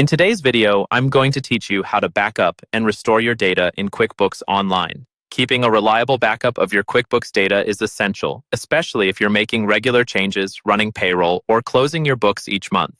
In today's video, I'm going to teach you how to back up and restore your data in QuickBooks Online. Keeping a reliable backup of your QuickBooks data is essential, especially if you're making regular changes, running payroll, or closing your books each month.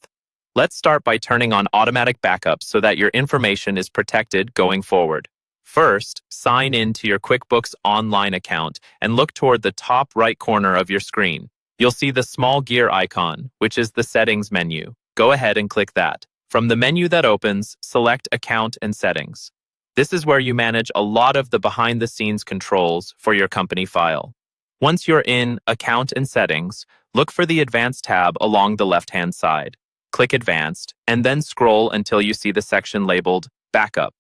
Let's start by turning on automatic backups so that your information is protected going forward. First, sign in to your QuickBooks Online account and look toward the top right corner of your screen. You'll see the small gear icon, which is the Settings menu. Go ahead and click that. From the menu that opens, select Account and Settings. This is where you manage a lot of the behind-the-scenes controls for your company file. Once you're in Account and Settings, look for the Advanced tab along the left-hand side. Click Advanced, and then scroll until you see the section labeled Backup.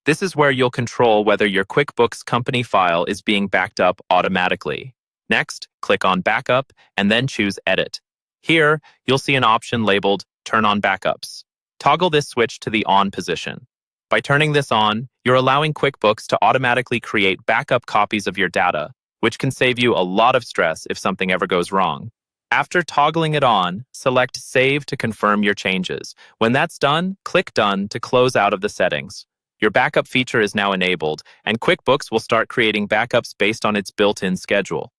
This is where you'll control whether your QuickBooks company file is being backed up automatically. Next, click on Backup, and then choose Edit. Here, you'll see an option labeled Turn on Backups. Toggle this switch to the on position. By turning this on, you're allowing QuickBooks to automatically create backup copies of your data, which can save you a lot of stress if something ever goes wrong. After toggling it on, select Save to confirm your changes. When that's done, click Done to close out of the settings. Your backup feature is now enabled, and QuickBooks will start creating backups based on its built-in schedule.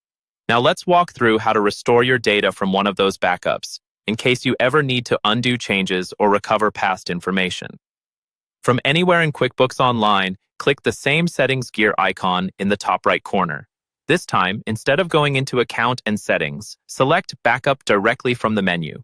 Now let's walk through how to restore your data from one of those backups, in case you ever need to undo changes or recover past information. From anywhere in QuickBooks Online, click the same settings gear icon in the top right corner. This time, instead of going into Account and Settings, select Backup directly from the menu.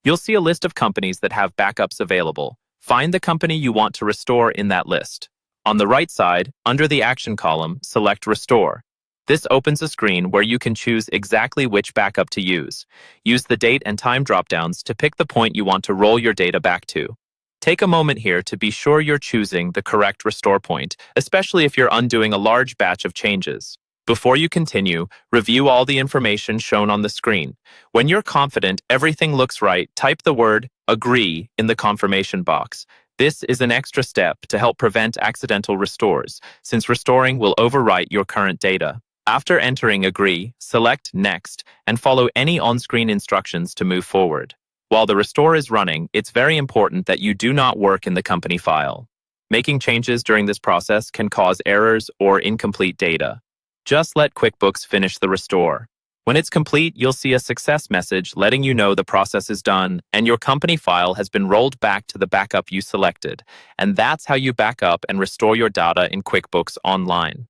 You'll see a list of companies that have backups available. Find the company you want to restore in that list. On the right side, under the Action column, select Restore. This opens a screen where you can choose exactly which backup to use. Use the date and time dropdowns to pick the point you want to roll your data back to. Take a moment here to be sure you're choosing the correct restore point, especially if you're undoing a large batch of changes. Before you continue, review all the information shown on the screen. When you're confident everything looks right, type the word Agree in the confirmation box. This is an extra step to help prevent accidental restores, since restoring will overwrite your current data. After entering Agree, select Next and follow any on-screen instructions to move forward. While the restore is running, it's very important that you do not work in the company file. Making changes during this process can cause errors or incomplete data. Just let QuickBooks finish the restore. When it's complete, you'll see a success message letting you know the process is done and your company file has been rolled back to the backup you selected. And that's how you back up and restore your data in QuickBooks Online.